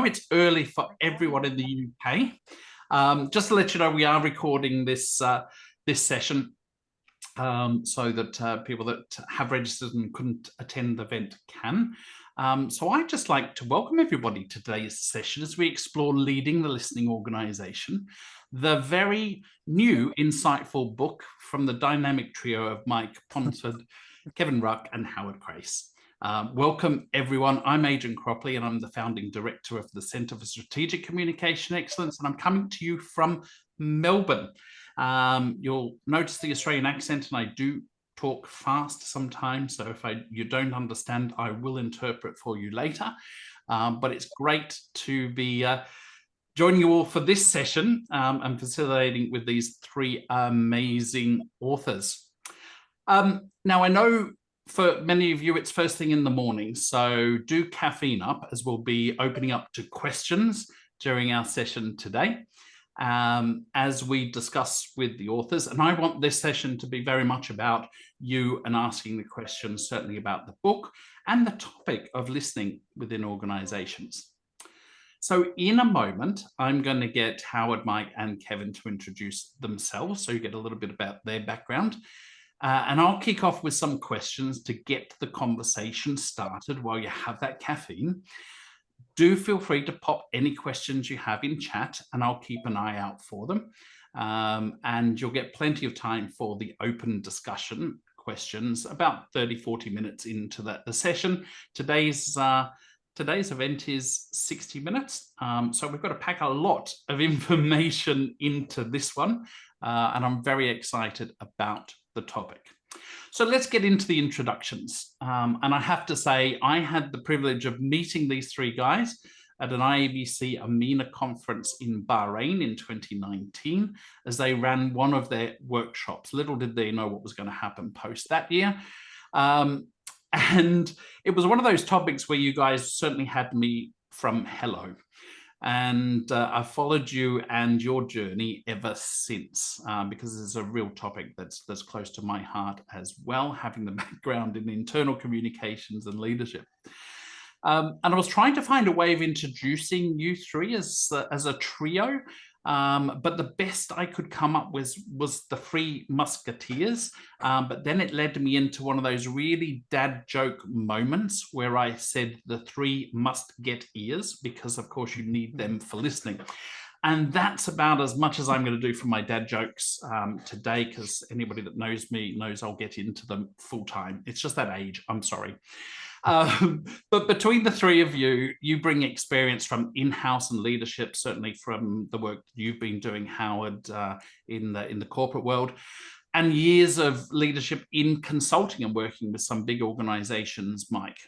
it's early for everyone in the UK. Just to let you know, we are recording this session so that people that have registered and couldn't attend the event can. So I'd just like to welcome everybody to today's session as we explore Leading the Listening Organisation, the very new, insightful book from the dynamic trio of Mike Pounsford, Kevin Ruck and Howard Krais. Welcome, everyone. I'm Adrian Cropley, and I'm the founding director of the Centre for Strategic Communication Excellence, and I'm coming to you from Melbourne. You'll notice the Australian accent, and I do talk fast sometimes, so if you don't understand, I will interpret for you later. But it's great to be joining you all for this session and facilitating with these three amazing authors. Now, I know for many of you, it's first thing in the morning, so do caffeine up, as we'll be opening up to questions during our session today as we discuss with the authors. And I want this session to be very much about you and asking the questions, certainly about the book and the topic of listening within organizations. So in a moment, I'm going to get Howard, Mike, and Kevin to introduce themselves, so you get a little bit about their background. And I'll kick off with some questions to get the conversation started while you have that caffeine. Do feel free to pop any questions you have in chat, and I'll keep an eye out for them. And you'll get plenty of time for the open discussion questions about 30-40 minutes into the session. Today's event is 60 minutes, so we've got to pack a lot of information into this one, and I'm very excited about the topic. So let's get into the introductions. And I have to say, I had the privilege of meeting these three guys at an IABC AMINA conference in Bahrain in 2019, as they ran one of their workshops. Little did they know what was going to happen post that year. And it was one of those topics where you guys certainly had me from hello. And I've followed you and your journey ever since, because it's a real topic that's close to my heart as well, having the background in internal communications and leadership. And I was trying to find a way of introducing you three as a trio, but the best I could come up with was the Three Musketeers. But then it led me into one of those really dad joke moments where I said the three must get ears, because of course you need them for listening. And that's about as much as I'm going to do for my dad jokes today, because anybody that knows me knows I'll get into them full time. It's just that age, I'm sorry. But between the three of you, you bring experience from in-house and leadership, certainly from the work you've been doing, Howard, in the corporate world, and years of leadership in consulting and working with some big organizations, Mike,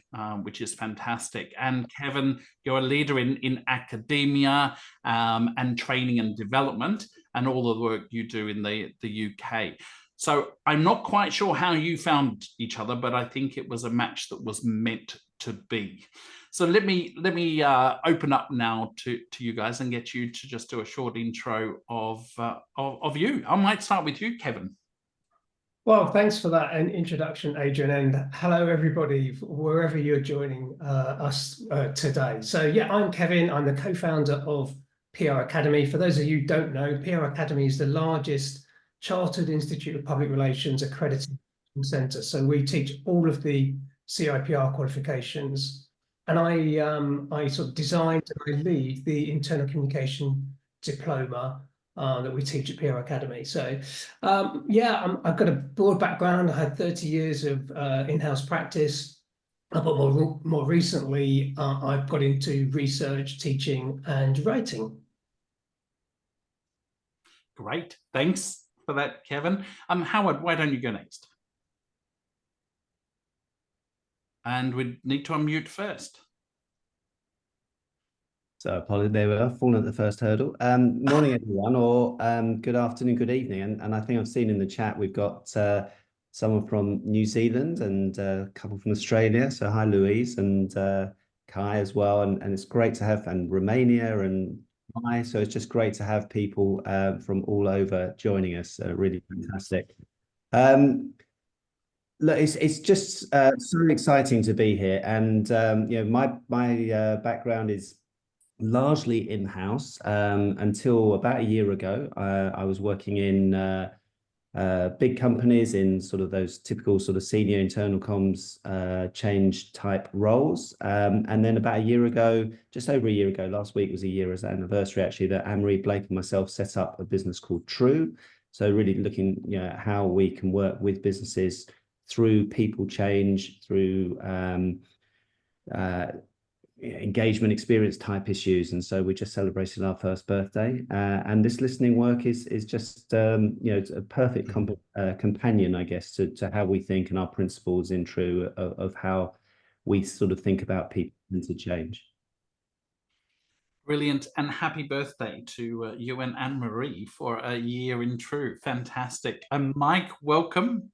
which is fantastic. And Kevin, you're a leader in academia and training and development, and all the work you do in the UK. So I'm not quite sure how you found each other, but I think it was a match that was meant to be. So let me open up now to you guys and get you to just do a short intro of you. I might start with you, Kevin. Well, thanks for that introduction, Adrian, and hello, everybody, wherever you're joining us today. So yeah, I'm Kevin. I'm the co-founder of PR Academy. For those of you who don't know, PR Academy is the largest Chartered Institute of Public Relations accredited centre. So we teach all of the CIPR qualifications, and I sort of designed and I lead the internal communication diploma that we teach at PR Academy. So yeah, I've got a broad background. I had 30 years of in-house practice, but more recently, I've got into research, teaching, and writing. Great, thanks for that, Kevin. Howard, why don't you go next? And we need to unmute first. So apologies, they were falling at the first hurdle. Morning, everyone, or good afternoon, good evening. And I think I've seen in the chat we've got someone from New Zealand and a couple from Australia. So hi, Louise and Kai as well. And it's great to have, and Romania and Hi. So it's just great to have people from all over joining us. Really fantastic. Look, it's just so exciting to be here. And you know, my background is largely in-house until about a year ago. I was working in big companies in sort of those typical sort of senior internal comms change type roles. And then about a year ago, just over a year ago, last week was a year as anniversary actually, that Anne-Marie Blake and myself set up a business called True. So really looking, you know, at how we can work with businesses through people change, through engagement experience type issues. And so we just celebrated our first birthday, and this listening work is just you know, it's a perfect companion, I guess, to how we think and our principles in True of how we sort of think about people and to change. Brilliant, and happy birthday to you and Anne-Marie for a year in True. Fantastic. And Mike, welcome.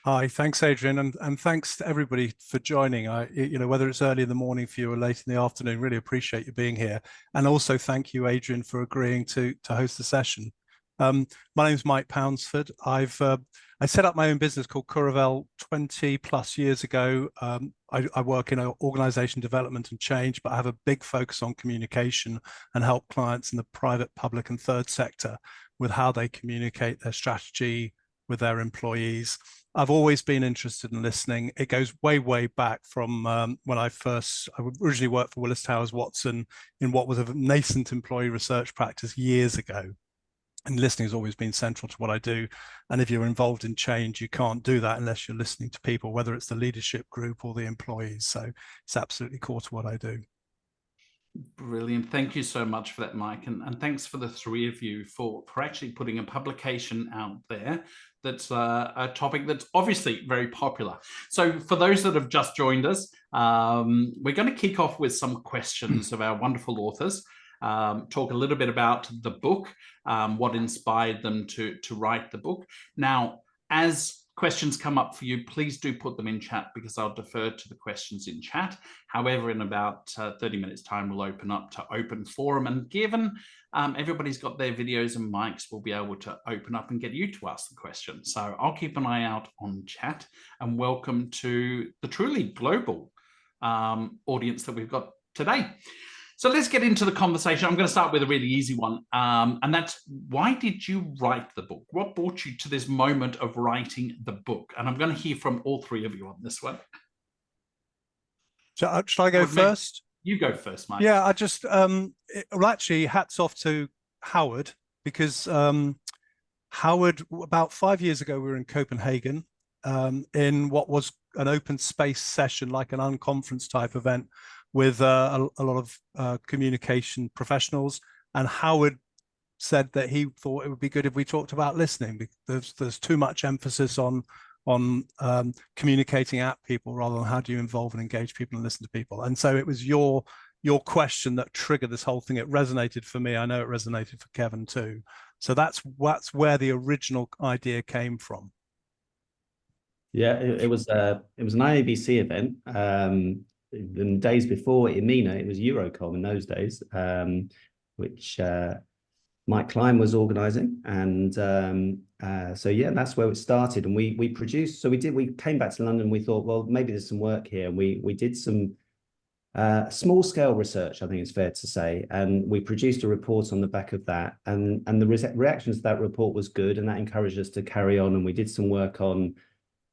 Hi, thanks, Adrian, and thanks to everybody for joining. You know, whether it's early in the morning for you or late in the afternoon, really appreciate you being here. And also thank you, Adrian, for agreeing to host the session. My name's Mike Pounsford. I set up my own business called Curavel 20 plus years ago. I work in organization development and change, but I have a big focus on communication and help clients in the private, public, and third sector with how they communicate their strategy with their employees. I've always been interested in listening. It goes way, way back from when I originally worked for Willis Towers Watson in what was a nascent employee research practice years ago. And listening has always been central to what I do. And if you're involved in change, you can't do that unless you're listening to people, whether it's the leadership group or the employees. So it's absolutely core to what I do. Brilliant. Thank you so much for that, Mike. And thanks for the three of you for actually putting a publication out there that's a topic that's obviously very popular. So for those that have just joined us, we're going to kick off with some questions of our wonderful authors, talk a little bit about the book, what inspired them to write the book. Now, as questions come up for you, please do put them in chat because I'll defer to the questions in chat. However, in about 30 minutes time, we'll open up to open forum, and given everybody's got their videos and mics, we'll be able to open up and get you to ask the question. So I'll keep an eye out on chat, and welcome to the truly global audience that we've got today. So let's get into the conversation. I'm going to start with a really easy one, and that's, why did you write the book? What brought you to this moment of writing the book? And I'm going to hear from all three of you on this one. Shall I go first? You go first, Mike. Yeah, I just, well, actually, hats off to Howard, because Howard, about 5 years ago, we were in Copenhagen in what was an open space session, like an unconference type event, with a lot of communication professionals, and Howard said that he thought it would be good if we talked about listening, because there's too much emphasis on communicating at people rather than how do you involve and engage people and listen to people. And so it was your question that triggered this whole thing. It resonated for me. I know it resonated for Kevin too. So that's where the original idea came from. Yeah, it was an IABC event. The days before EMENA, it was Eurocom in those days, which Mike Klein was organising, and so yeah, that's where it started. And we produced. So we came back to London. We thought, well, maybe there's some work here. And we did some small scale research, I think it's fair to say, and we produced a report on the back of that. And the reactions to that report was good, and that encouraged us to carry on. And we did some work on.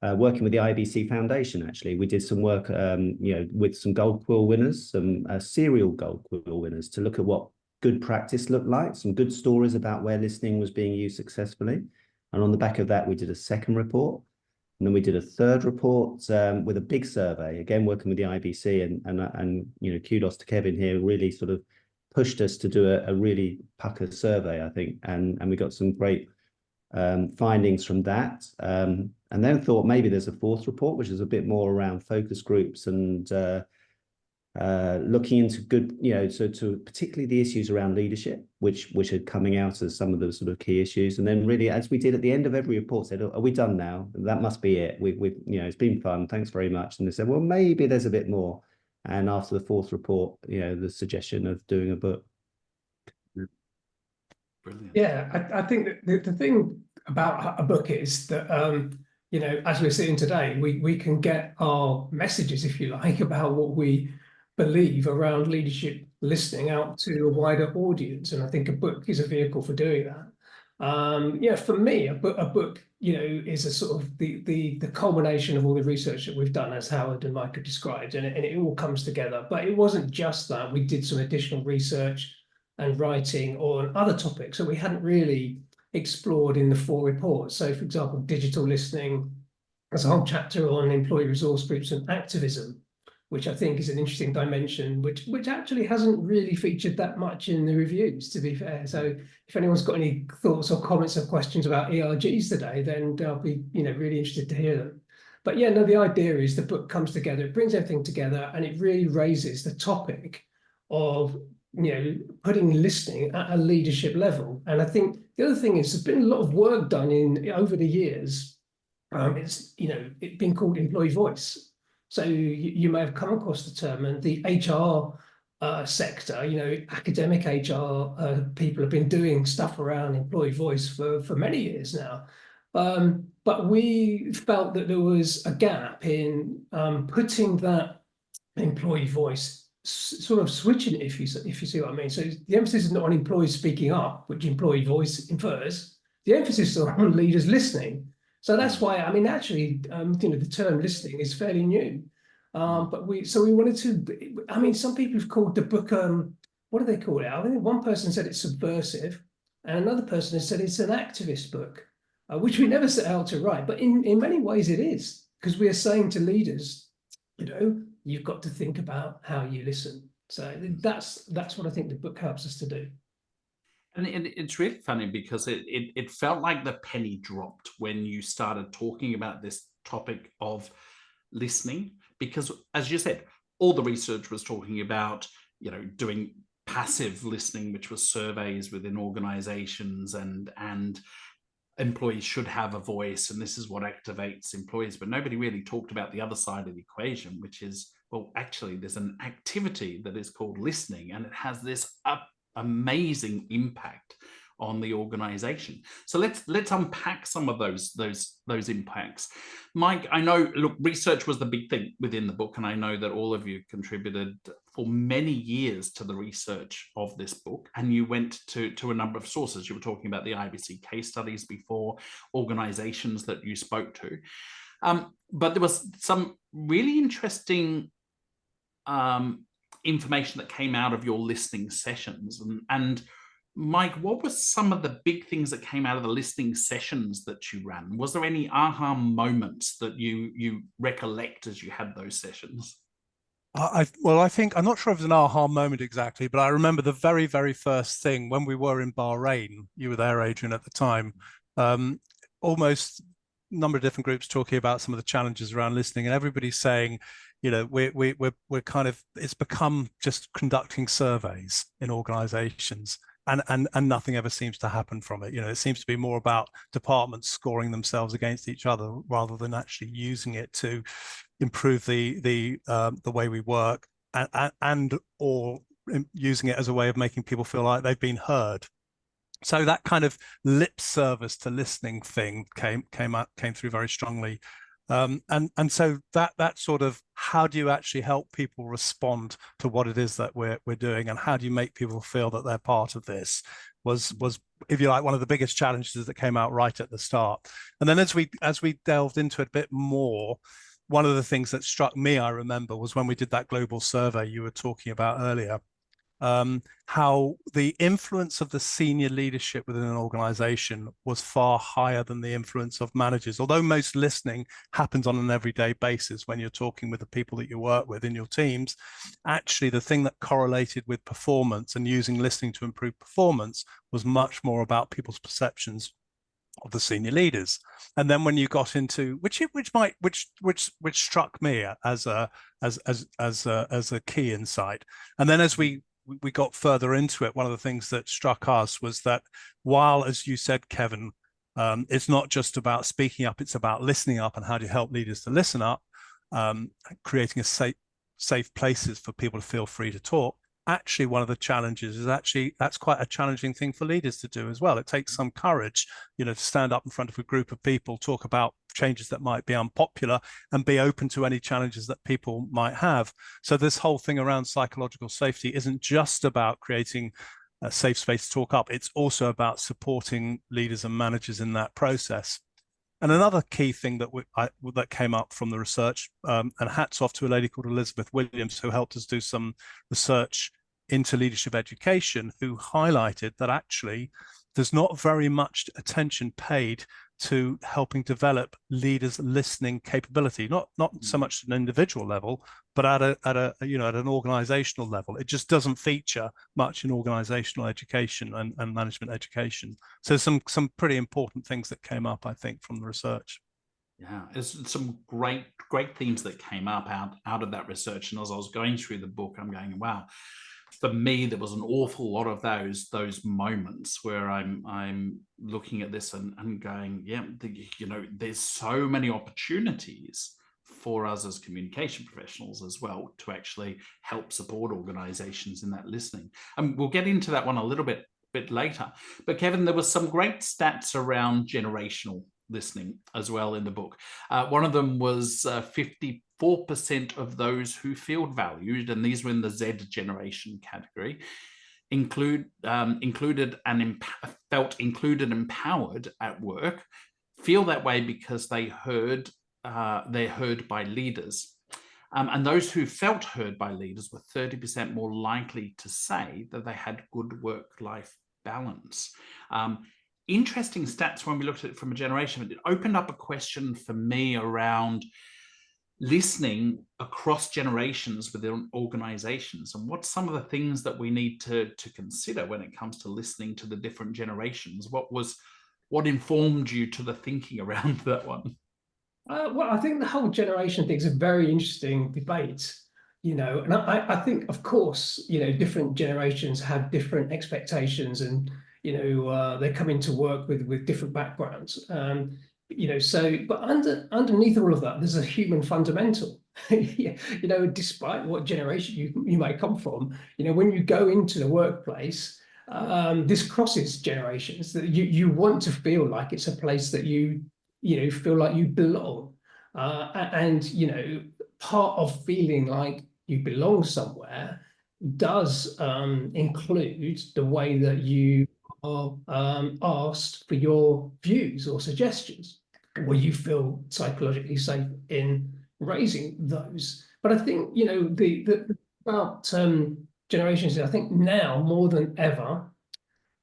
Working with the IBC Foundation, actually, we did some work, you know, with some Gold Quill winners, some serial Gold Quill winners, to look at what good practice looked like, some good stories about where listening was being used successfully. And on the back of that, we did a second report, and then we did a third report with a big survey, again working with the IBC, and you know, kudos to Kevin here, really sort of pushed us to do a really pucker survey, I think, and we got some great findings from that, and then thought maybe there's a fourth report, which is a bit more around focus groups and looking into good, you know, so to particularly the issues around leadership, which are coming out as some of the sort of key issues. And then really, as we did at the end of every report, said, are we done now? That must be it. We've you know, it's been fun. Thanks very much. And they said, well, maybe there's a bit more. And after the fourth report, you know, the suggestion of doing a book. Brilliant. Yeah, I think that the thing about a book is that, you know, as we're sitting today, we can get our messages, if you like, about what we believe around leadership listening out to a wider audience. And I think a book is a vehicle for doing that. Yeah, for me, a book, is a sort of the culmination of all the research that we've done, as Howard and Mike have described, and it all comes together. But it wasn't just that. We did some additional research and writing on other topics that we hadn't really explored in the 4 reports. So, for example, digital listening. There's a whole chapter on employee resource groups and activism, which I think is an interesting dimension, which actually hasn't really featured that much in the reviews, to be fair. So if anyone's got any thoughts or comments or questions about ERGs today, then I'll be really interested to hear them. But yeah, no, the idea is the book comes together, it brings everything together, and it really raises the topic of putting listening at a leadership level. And I think the other thing is there's been a lot of work done over the years. It's been called employee voice. So you may have come across the term, and the HR sector, academic HR people have been doing stuff around employee voice for many years now. But we felt that there was a gap in putting that employee voice, sort of switching it, if you see what I mean. So the emphasis is not on employees speaking up, which employee voice infers. The emphasis is on leaders listening. So that's why, actually, the term listening is fairly new. But we wanted to, some people have called the book, what do they call it? I think one person said it's subversive, and another person has said it's an activist book, which we never set out to write. But in many ways it is, because we are saying to leaders, you've got to think about how you listen. So that's what I think the book helps us to do. And it's really funny because it felt like the penny dropped when you started talking about this topic of listening, because as you said, all the research was talking about, doing passive listening, which was surveys within organizations, and employees should have a voice, and this is what activates employees. But nobody really talked about the other side of the equation, which is, well, actually, there's an activity that is called listening, and it has this amazing impact on the organization. So let's unpack some of those impacts. Mike, I know, look, research was the big thing within the book, and I know that all of you contributed for many years to the research of this book, and you went to a number of sources. You were talking about the IBC case studies before, organizations that you spoke to, but there was some really interesting information that came out of your listening sessions. And Mike, what were some of the big things that came out of the listening sessions that you ran? Was there any aha moments that you recollect as you had those sessions? Well, I think, I'm not sure if it was an aha moment exactly, but I remember the very, very first thing when we were in Bahrain. You were there, Adrian, at the time. Almost a number of different groups talking about some of the challenges around listening, and everybody's saying, we're kind of, it's become just conducting surveys in organizations, and nothing ever seems to happen from it. It seems to be more about departments scoring themselves against each other rather than actually using it to improve the way we work, and or using it as a way of making people feel like they've been heard. So that kind of lip service to listening thing came through very strongly. And so that sort of, how do you actually help people respond to what it is that we're doing, and how do you make people feel that they're part of this, was, if you like, one of the biggest challenges that came out right at the start. And then as we delved into it a bit more, one of the things that struck me, I remember, was when we did that global survey you were talking about earlier, how the influence of the senior leadership within an organization was far higher than the influence of managers. Although most listening happens on an everyday basis when you're talking with the people that you work with in your teams, actually the thing that correlated with performance and using listening to improve performance was much more about people's perceptions of the senior leaders. And then when you got into which struck me as a key insight, and then as we got further into it, one of the things that struck us was that while, as you said, Kevin, it's not just about speaking up, it's about listening up, and how do you help leaders to listen up, creating a safe places for people to feel free to talk. actually one of the challenges is actually that's quite a challenging thing for leaders to do as well. It takes some courage, to stand up in front of a group of people, talk about changes that might be unpopular, and be open to any challenges that people might have. So this whole thing around psychological safety isn't just about creating a safe space to talk up. It's also about supporting leaders and managers in that process. And another key thing that came up from the research, and hats off to a lady called Elizabeth Williams, who helped us do some research into leadership education, who highlighted that actually there's not very much attention paid to helping develop leaders' listening capability, not so much at an individual level, but at an organizational level. It just doesn't feature much in organizational education and management education. So some pretty important things that came up, I think, from the research. Yeah, there's some great themes that came up out of that research. And as I was going through the book, I'm going, wow. For me, there was an awful lot of those moments where I'm looking at this and going, yeah, there's so many opportunities for us as communication professionals as well to actually help support organizations in that listening. And we'll get into that one a little bit later. But Kevin, there was some great stats around generational listening as well in the book. One of them was 54% of those who feel valued, and these were in the Z generation category, felt included and empowered at work, feel that way because they're heard by leaders. And those who felt heard by leaders were 30% more likely to say that they had good work-life balance. Interesting stats when we looked at it from a generation. It opened up a question for me around listening across generations within organizations, and what's some of the things that we need to consider when it comes to listening to the different generations. What informed you to the thinking around that one? Well, I think the whole generation thing is a very interesting debate, and I think, of course, different generations have different expectations, and they come into work with different backgrounds. But underneath all of that, there's a human fundamental. Despite what generation you may come from, when you go into the workplace, this crosses generations. That you want to feel like it's a place that you feel like you belong, and part of feeling like you belong somewhere does include the way that you are asked for your views or suggestions, where you feel psychologically safe in raising those. But I think about generations, I think now more than ever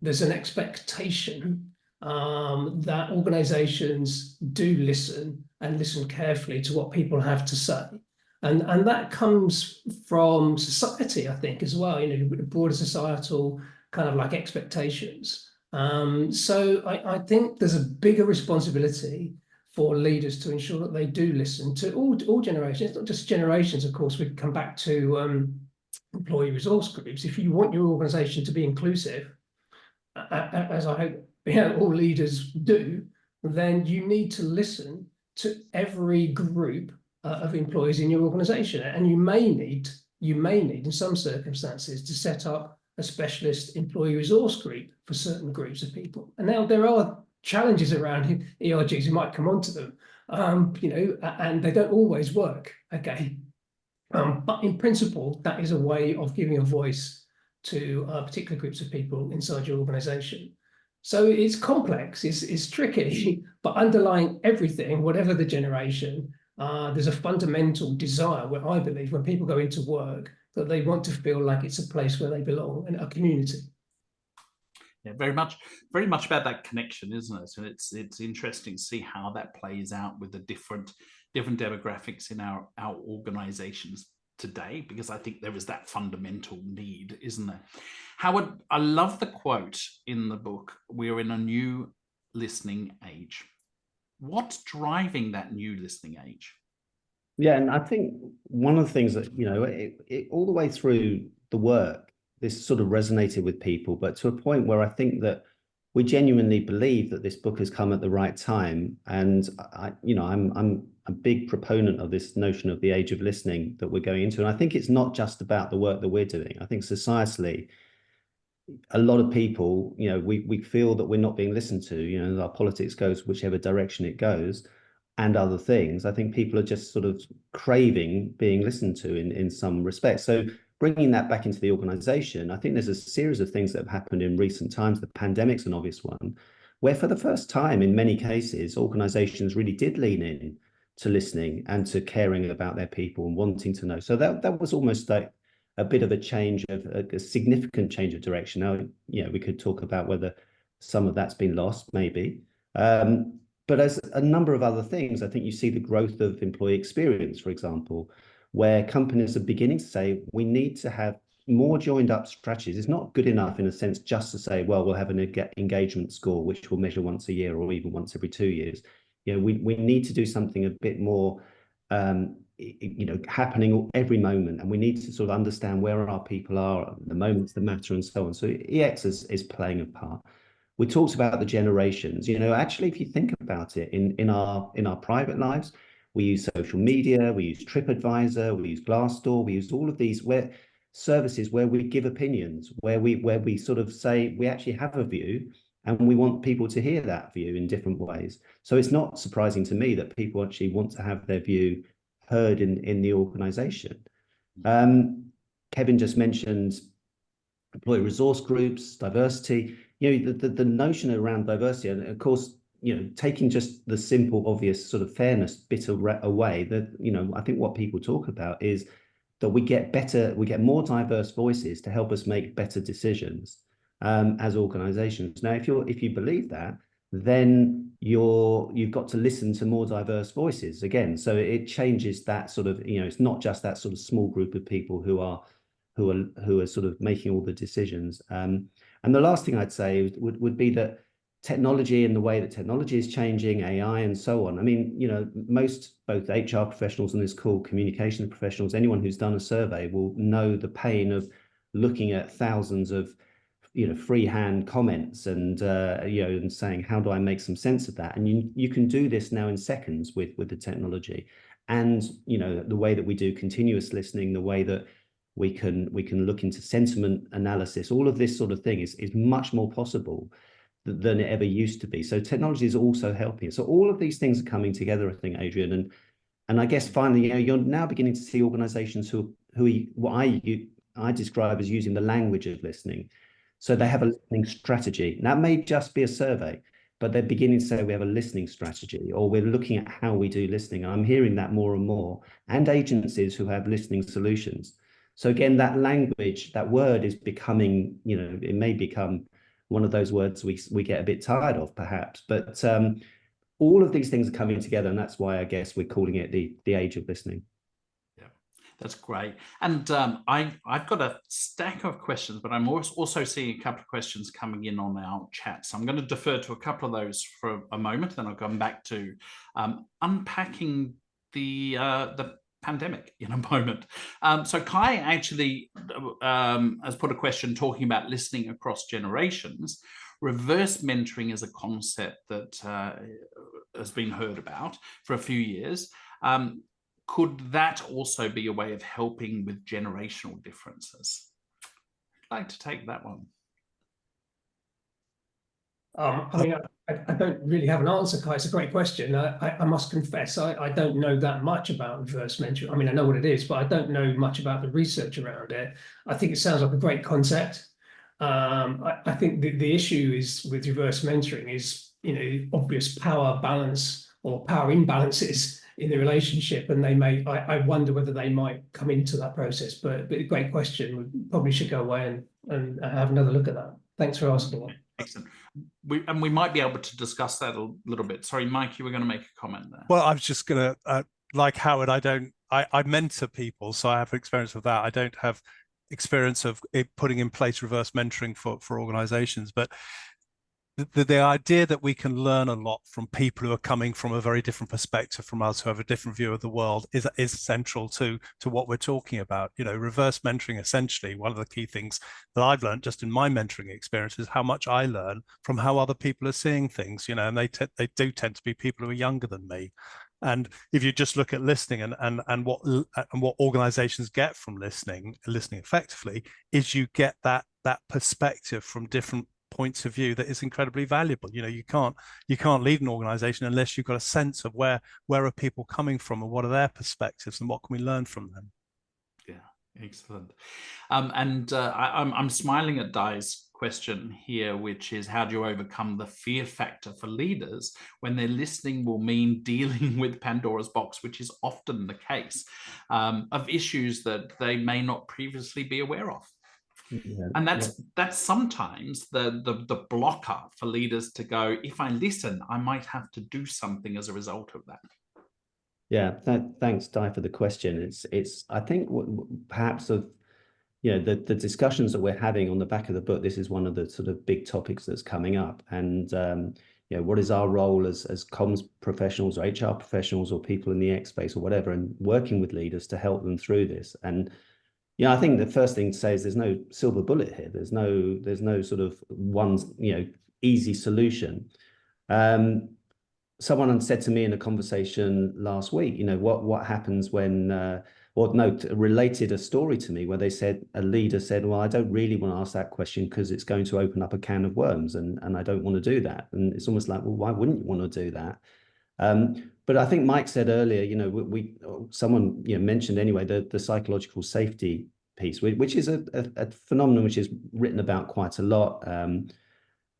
there's an expectation that organizations do listen and listen carefully to what people have to say. And that comes from society, I think, as well, broader societal kind of like expectations. So I think there's a bigger responsibility for leaders to ensure that they do listen to all generations, not just generations. Of course, we come back to employee resource groups. If you want your organization to be inclusive, as I hope all leaders do, then you need to listen to every group of employees in your organization, and you may need in some circumstances to set up a specialist employee resource group for certain groups of people. And now there are challenges around ERGs, we might come onto them, and they don't always work, okay? But in principle, that is a way of giving a voice to particular groups of people inside your organization. So it's complex, it's tricky, but underlying everything, whatever the generation, there's a fundamental desire, where I believe when people go into work, that they want to feel like it's a place where they belong and a community. Yeah, very much about that connection, isn't it? And it's interesting to see how that plays out with the different demographics in our organizations today, because I think there is that fundamental need, isn't there? Howard, I love the quote in the book, "We're in a new listening age." What's driving that new listening age? Yeah, and I think one of the things that, it all the way through the work, this sort of resonated with people, but to a point where I think that we genuinely believe that this book has come at the right time. And I'm a big proponent of this notion of the age of listening that we're going into. And I think it's not just about the work that we're doing. I think societally, a lot of people, we feel that we're not being listened to, our politics goes whichever direction it goes, and other things. I think people are just sort of craving being listened to in some respects. So bringing that back into the organization, I think there's a series of things that have happened in recent times. The pandemic's an obvious one, where for the first time in many cases, organizations really did lean in to listening and to caring about their people and wanting to know. So that was almost like a bit of a change of a significant change of direction. Now, we could talk about whether some of that's been lost, maybe. But as a number of other things, I think you see the growth of employee experience, for example, where companies are beginning to say, we need to have more joined up strategies. It's not good enough in a sense just to say, well, we'll have an engagement score, which we'll measure once a year or even once every 2 years. We need to do something a bit more happening every moment, and we need to sort of understand where our people are, the moments that matter, and so on. So EX is playing a part. We talked about the generations. Actually, if you think about it, in our private lives, we use social media, we use TripAdvisor, we use Glassdoor, we use all of these services where we give opinions, where we sort of say we actually have a view, and we want people to hear that view in different ways. So it's not surprising to me that people actually want to have their view heard in the organization. Kevin just mentioned employee resource groups, diversity. The notion around diversity, and of course, taking just the simple, obvious sort of fairness bit away, that I think what people talk about is that we get more diverse voices to help us make better decisions as organizations. Now, if you believe that, then you've got to listen to more diverse voices again. So it changes that sort of, it's not just that sort of small group of people who are sort of making all the decisions. And the last thing I'd say would be that technology and the way that technology is changing, AI and so on. I mean, both HR professionals on this call, communication professionals, anyone who's done a survey will know the pain of looking at thousands of freehand comments and and saying, how do I make some sense of that? And you can do this now in seconds with the technology, and the way that we do continuous listening, the way that we can look into sentiment analysis, all of this sort of thing is much more possible than it ever used to be. So technology is also helping. So all of these things are coming together, I think, Adrian, and I guess finally, you're now beginning to see organizations who what I describe as using the language of listening. So they have a listening strategy. That may just be a survey, but they're beginning to say we have a listening strategy, or we're looking at how we do listening. And I'm hearing that more and more, and agencies who have listening solutions. So again, that language, that word is becoming, it may become one of those words we get a bit tired of, perhaps. But all of these things are coming together, and that's why I guess we're calling it the age of listening. That's great. And I've got a stack of questions, but I'm also seeing a couple of questions coming in on our chat. So I'm going to defer to a couple of those for a moment, then I'll come back to unpacking the pandemic in a moment. So Kai actually has put a question talking about listening across generations. Reverse mentoring is a concept that has been heard about for a few years. Could that also be a way of helping with generational differences? I'd like to take that one. I mean, I don't really have an answer, Kai. It's a great question. I must confess, I don't know that much about reverse mentoring. I mean, I know what it is, but I don't know much about the research around it. I think it sounds like a great concept. I think the issue is with reverse mentoring is, obvious power balance or power imbalances in the relationship, and I wonder whether they might come into that process. But a great question. We probably should go away and have another look at that. Thanks for asking that. Excellent. We might be able to discuss that a little bit. Sorry, Mike, you were going to make a comment there. Well, I was just going to, like Howard, I mentor people, so I have experience with that. I don't have experience of putting in place reverse mentoring for organizations, but the idea that we can learn a lot from people who are coming from a very different perspective from us, who have a different view of the world, is central to what we're talking about. You know, reverse mentoring, essentially, one of the key things that I've learned just in my mentoring experience is how much I learn from how other people are seeing things, you know, and they do tend to be people who are younger than me. And if you just look at listening and what organizations get from listening effectively, is you get that perspective from different points of view that is incredibly valuable. You know, you can't lead an organization unless you've got a sense of where are people coming from and what are their perspectives and what can we learn from them. Yeah, excellent. I'm smiling at Di's question here, which is, how do you overcome the fear factor for leaders when their listening will mean dealing with Pandora's box, which is often the case, of issues that they may not previously be aware of? Yeah, and that's sometimes the blocker for leaders to go, if I listen, I might have to do something as a result of that. Yeah, thanks, Di, for the question. It's I think perhaps of, you know, the discussions that we're having on the back of the book, this is one of the sort of big topics that's coming up. And you know, what is our role as comms professionals or HR professionals or people in the X space or whatever, and working with leaders to help them through this. And yeah, I think the first thing to say is there's no silver bullet here. There's no sort of one, you know, easy solution. Someone said to me in a conversation last week, you know, what happens when, related a story to me where they said, a leader said, well, I don't really want to ask that question because it's going to open up a can of worms and I don't want to do that. And it's almost like, well, why wouldn't you want to do that? But I think Mike said earlier, you know, someone, you know, mentioned anyway, the psychological safety piece, which is a phenomenon which is written about quite a lot.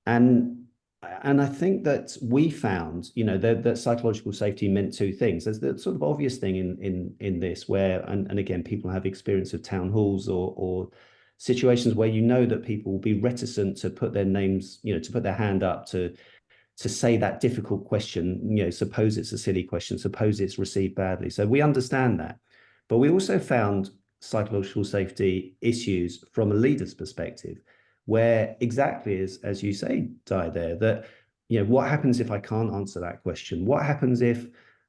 And I think that we found, you know, that psychological safety meant two things. There's the sort of obvious thing in this where, and again, people have experience of town halls or situations where you know that people will be reticent to put their names, you know, to put their hand up to say that difficult question, you know, suppose it's a silly question, suppose it's received badly. So we understand that. But we also found psychological safety issues from a leader's perspective, where exactly as you say, Di, there, that, you know, what happens if I can't answer that question? What happens if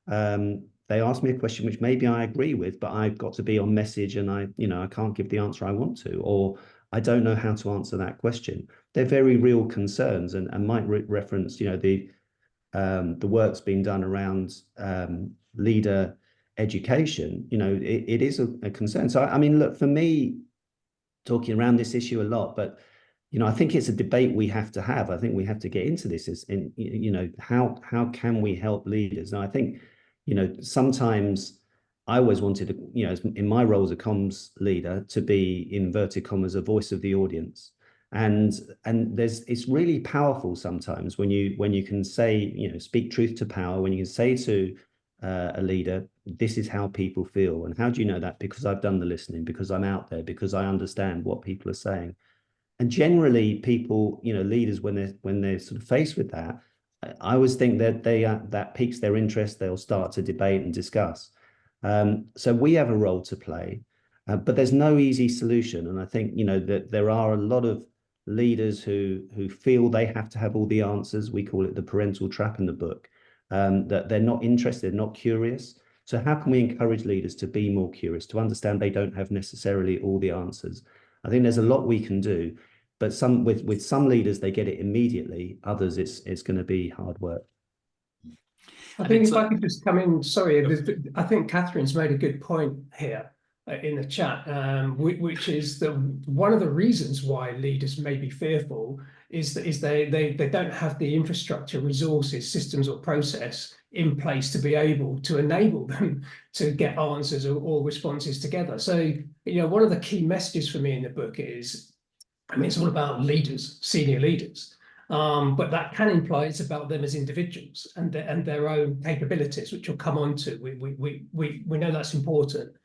they ask me a question which maybe I agree with, but I've got to be on message and I can't give the answer I want to, or I don't know how to answer that question. They're very real concerns, and Mike referenced, you know, the work's been done around leader education. You know, it is a concern. So I mean, look, for me, talking around this issue a lot, but you know, I think it's a debate we have to have. I think we have to get into this. Is in, you know, how can we help leaders? Now, I think, you know, sometimes I always wanted to, you know, in my role as a comms leader, to be, in inverted commas, a voice of the audience. And it's really powerful sometimes when you can say, you know, speak truth to power, when you can say to a leader, this is how people feel. And how do you know that? Because I've done the listening, because I'm out there, because I understand what people are saying. And generally people, you know, leaders, when they're sort of faced with that, I always think that that piques their interest. They'll start to debate and discuss. So we have a role to play, but there's no easy solution. And I think, you know, that there are a lot of leaders who feel they have to have all the answers. We call it the parental trap in the book, that they're not interested, not curious. So how can we encourage leaders to be more curious, to understand they don't have necessarily all the answers? I think there's a lot we can do, but with some leaders, they get it immediately. Others, it's going to be hard work. I think if I could just come in, sorry, I think Catherine's made a good point here in the chat, which is that one of the reasons why leaders may be fearful is they don't have the infrastructure, resources, systems or process in place to be able to enable them to get answers or responses together. So, you know, one of the key messages for me in the book is, I mean, it's all about leaders, senior leaders. But that can imply it's about them as individuals and their own capabilities, which we'll come on to. We know that's important.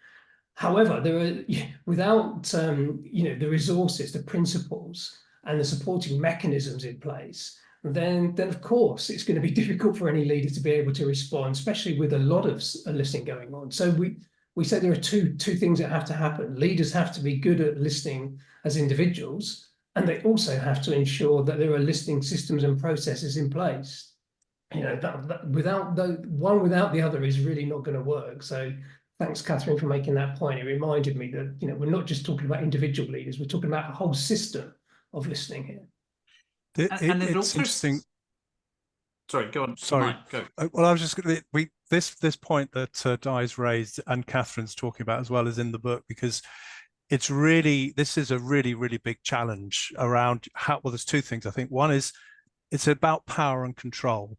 However, there are, without you know, the resources, the principles, and the supporting mechanisms in place, then of course it's going to be difficult for any leader to be able to respond, especially with a lot of listening going on. So we say there are two things that have to happen. Leaders have to be good at listening as individuals, And they also have to ensure that there are listening systems and processes in place. That without without the other is really not going to work. So thanks, Catherine, for making that point. It reminded me that we're not just talking about individual leaders, we're talking about a whole system of listening here. It's also interesting. Sorry, go on. Sorry. Mike, go. Well, I was just going to this point that Di's raised and Catherine's talking about as well is in the book, because this is a really, really big challenge around how. Well, there's two things. I think one is it's about power and control.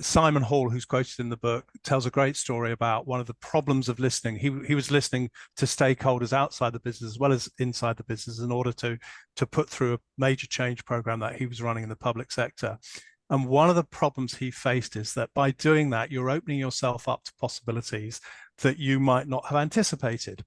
Simon Hall, who's quoted in the book, tells a great story about one of the problems of listening. He was listening to stakeholders outside the business as well as inside the business in order to put through a major change program that he was running in the public sector. And one of the problems he faced is that by doing that, you're opening yourself up to possibilities that you might not have anticipated.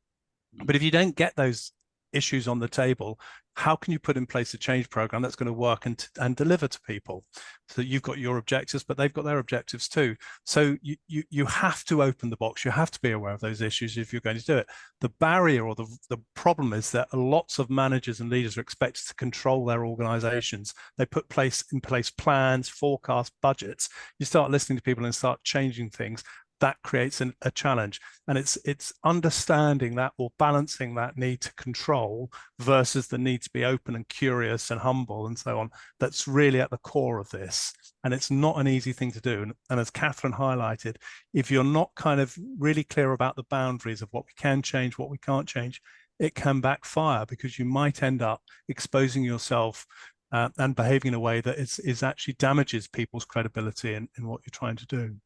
But if you don't get those issues on the table, how can you put in place a change program that's going to work and deliver to people? So you've got your objectives, but they've got their objectives too. So you have to open the box. You have to be aware of those issues if you're going to do it. The barrier or the problem is that lots of managers and leaders are expected to control their organizations. They put in place plans, forecasts, budgets. You start listening to people and start changing things. That creates a challenge, and it's understanding that or balancing that need to control versus the need to be open and curious and humble and so on. That's really at the core of this, and it's not an easy thing to do. And as Catherine highlighted, if you're not kind of really clear about the boundaries of what we can change, what we can't change, it can backfire because you might end up exposing yourself and behaving in a way that is actually damages people's credibility in what you're trying to do.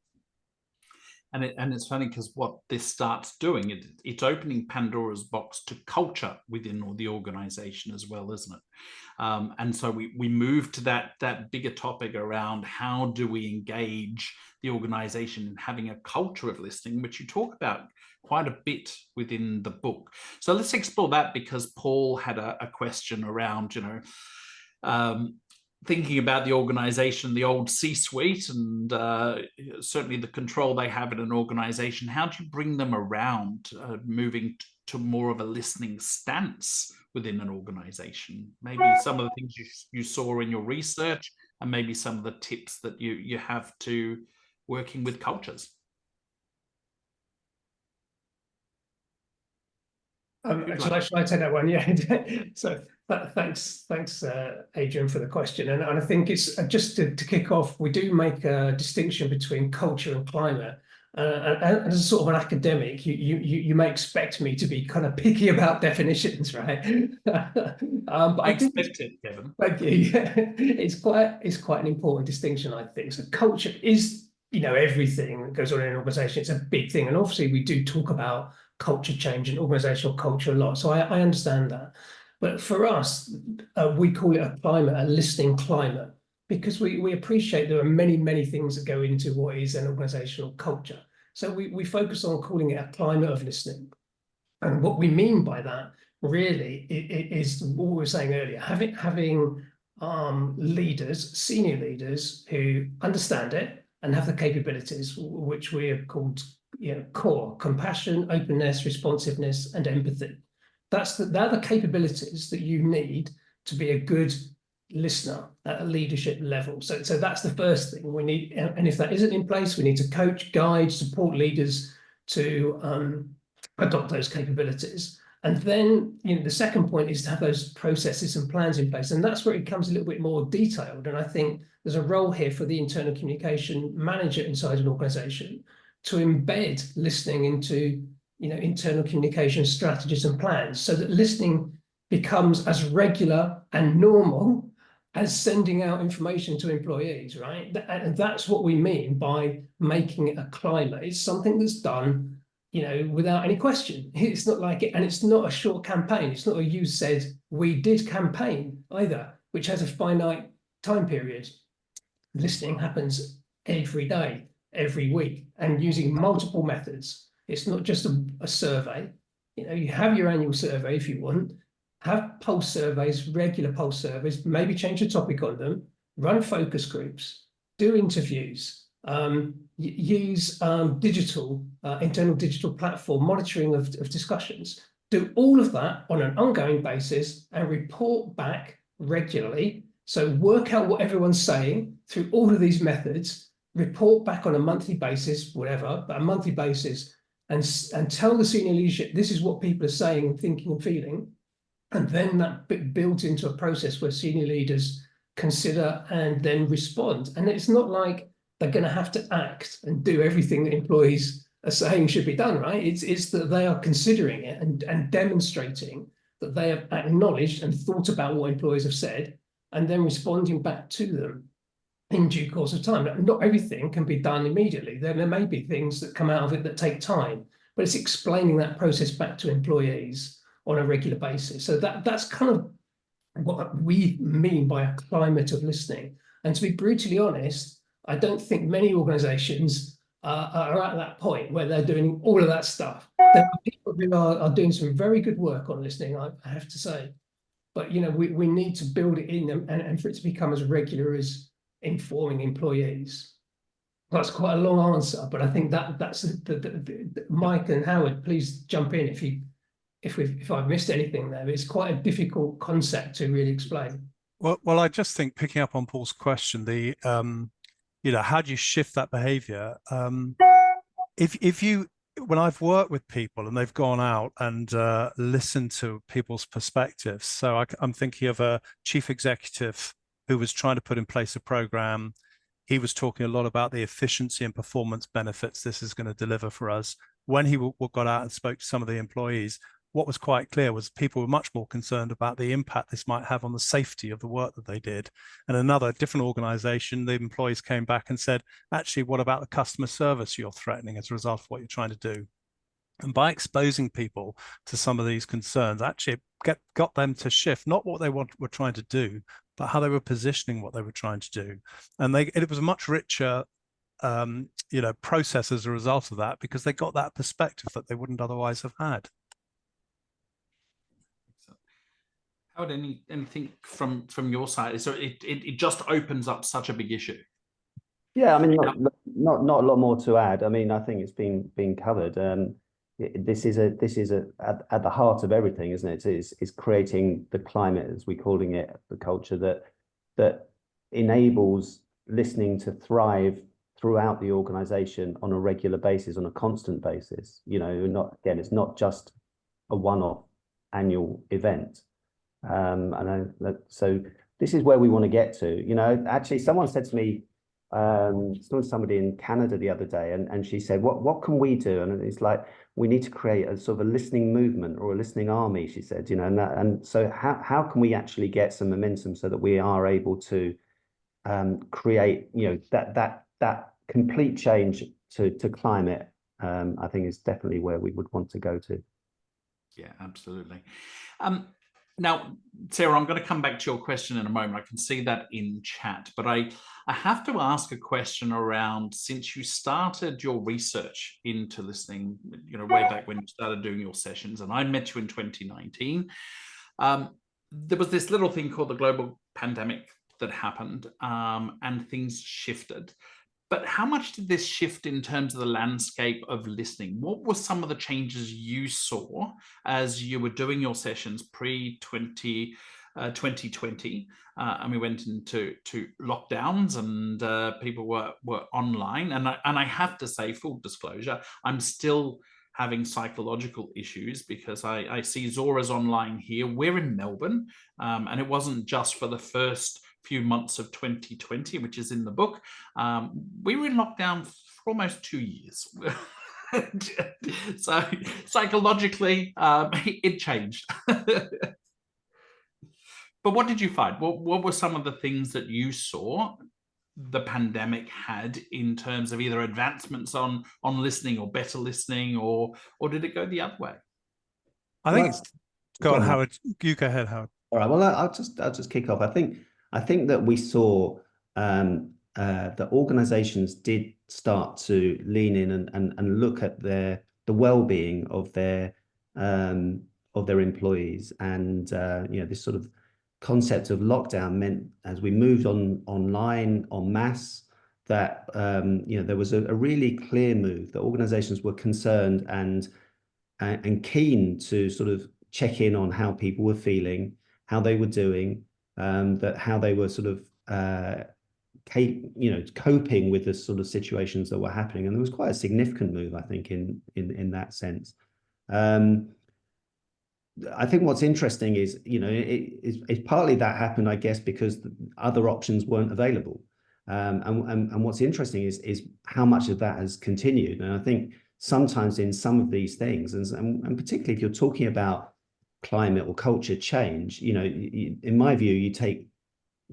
And it's funny because what this starts doing, it's opening Pandora's box to culture within the organization as well, isn't it? And so we move to that bigger topic around how do we engage the organization in having a culture of listening, which you talk about quite a bit within the book. So let's explore that, because Paul had a question around, thinking about the organization, the old C-suite, and certainly the control they have in an organization. How do you bring them around, moving to more of a listening stance within an organization? Maybe some of the things you saw in your research, and maybe some of the tips that you have to working with cultures. Shall I take that one? Yeah. So thanks, Adrian, for the question. And I think it's just to kick off, we do make a distinction between culture and climate. And as a sort of an academic, you may expect me to be kind of picky about definitions, right? But I expect it, Kevin. Thank you. It's quite an important distinction, I think. So culture is, everything that goes on in an organization. It's a big thing, and obviously we do talk about culture change and organizational culture a lot. So I understand that. But for us, we call it a climate, a listening climate, because we appreciate there are many, many things that go into what is an organizational culture. So we focus on calling it a climate of listening. And what we mean by that really is what we were saying earlier, having leaders, senior leaders who understand it and have the capabilities, which we have called core: compassion, openness, responsiveness, and empathy. They're the capabilities that you need to be a good listener at a leadership level. So that's the first thing we need. And if that isn't in place, we need to coach, guide, support leaders to adopt those capabilities. And then the second point is to have those processes and plans in place. And that's where it becomes a little bit more detailed. And I think there's a role here for the internal communication manager inside an organization to embed listening into internal communication strategies and plans, so that listening becomes as regular and normal as sending out information to employees, right? And that's what we mean by making it a climate. It's something that's done without any question. It's not like it, and it's not a short campaign. It's not a "you said, we did" campaign either, which has a finite time period. Listening happens every day, every week, and using multiple methods. It's not just a survey. You have your annual survey if you want, have pulse surveys, regular pulse surveys, maybe change the topic on them, run focus groups, do interviews, use internal digital platform monitoring of discussions. do all of that on an ongoing basis and report back regularly. So work out what everyone's saying through all of these methods, report back on a monthly basis, whatever, but a monthly basis, and tell the senior leadership, this is what people are saying and thinking and feeling. And then that builds into a process where senior leaders consider and then respond. And it's not like they're going to have to act and do everything that employees are saying should be done, right? It's that they are considering it and demonstrating that they have acknowledged and thought about what employees have said, and then responding back to them in due course of time. Not everything can be done immediately. There may be things that come out of it that take time, but it's explaining that process back to employees on a regular basis. So that's kind of what we mean by a climate of listening. And to be brutally honest, I don't think many organizations are at that point where they're doing all of that stuff. There are people who are doing some very good work on listening, I have to say. But we need to build it in and for it to become as regular as informing employees. That's quite a long answer, but I think that's the Mike and Howard, please jump in if I've missed anything there. It's quite a difficult concept to really explain. Well, I just think, picking up on Paul's question, the how do you shift that behavior? When I've worked with people and they've gone out and listened to people's perspectives, so I'm thinking of a chief executive who was trying to put in place a program. He was talking a lot about the efficiency and performance benefits this is going to deliver for us. When he got out and spoke to some of the employees, what was quite clear was people were much more concerned about the impact this might have on the safety of the work that they did. And another different organization, the employees came back and said, actually, what about the customer service you're threatening as a result of what you're trying to do? And by exposing people to some of these concerns, actually got them to shift, not what they were trying to do, but how they were positioning what they were trying to do. And it was a much richer process as a result of that, because they got that perspective that they wouldn't otherwise have had. Howard, anything from your side? So it just opens up such a big issue. Yeah, I mean, not a lot more to add. I mean, I think it's been covered. This is at the heart of everything, isn't it? It's creating the climate, as we're calling it, the culture that enables listening to thrive throughout the organization on a regular basis, on a constant basis. It's not just a one-off annual event. So this is where we want to get to. Actually, someone said to me, somebody in Canada the other day, and she said, what can we do? And it's like, we need to create a sort of a listening movement or a listening army, she said, and so how can we actually get some momentum so that we are able to create, that complete change to climate, I think is definitely where we would want to go to. Yeah, absolutely. Now, Sarah, I'm going to come back to your question in a moment. I can see that in chat, but I have to ask a question around, since you started your research into listening, way back when you started doing your sessions, and I met you in 2019, there was this little thing called the global pandemic that happened, and things shifted. But how much did this shift in terms of the landscape of listening? What were some of the changes you saw as you were doing your sessions pre-2020, and we went into lockdowns, and people were online? And I have to say, full disclosure, I'm still having psychological issues because I see Zora's online here. We're in Melbourne, and it wasn't just for the first few months of 2020, which is in the book. We were in lockdown for almost 2 years. So psychologically, it changed. But what did you find? What were some of the things that you saw the pandemic had in terms of either advancements on listening or better listening, or did it go the other way? I think go on, Howard. You go ahead, Howard. All right. Well, I'll just kick off. I think that we saw that organizations did start to lean in and look at the well-being of their employees, and this sort of concept of lockdown meant, as we moved online en masse, that there was a really clear move that organizations were concerned and and keen to sort of check in on how people were feeling, how they were doing, that how they were sort of coping with the sort of situations that were happening. And there was quite a significant move, I think, in that sense. I think what's interesting is, it's partly that happened, I guess, because other options weren't available. And what's interesting is how much of that has continued. And I think sometimes in some of these things, and particularly if you're talking about climate or culture change, in my view, you take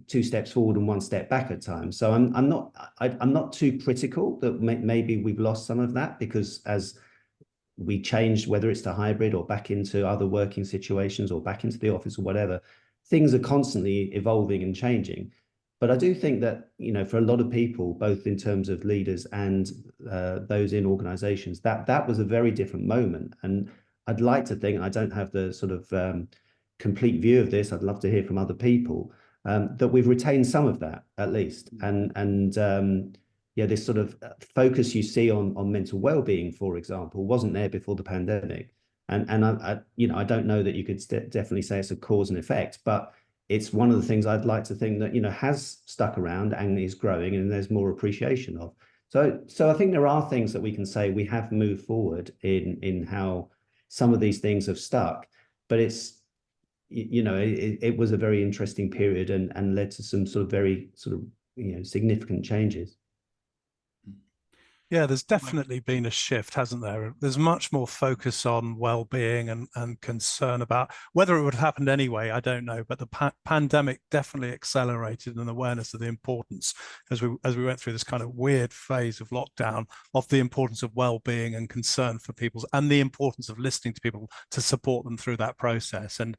2 steps forward and 1 step back at times. So I'm not too critical that maybe we've lost some of that, because as we changed, whether it's to hybrid or back into other working situations or back into the office or whatever, things are constantly evolving and changing. But I do think that, for a lot of people, both in terms of leaders and those in organizations, that was a very different moment. And I'd like to think, I don't have the sort of complete view of this, I'd love to hear from other people, that we've retained some of that at least. This sort of focus you see on mental well-being, for example, wasn't there before the pandemic. And I don't know that you could definitely say it's a cause and effect, but it's one of the things I'd like to think that, has stuck around and is growing, and there's more appreciation of. So I think there are things that we can say we have moved forward in how some of these things have stuck, but it's, it was a very interesting period and led to some sort of very sort of, significant changes. Yeah, there's definitely been a shift, hasn't there? There's much more focus on well-being and concern about whether it would have happened anyway, I don't know, but the pandemic definitely accelerated an awareness of the importance, as we went through this kind of weird phase of lockdown, of the importance of well-being and concern for people, and the importance of listening to people to support them through that process. And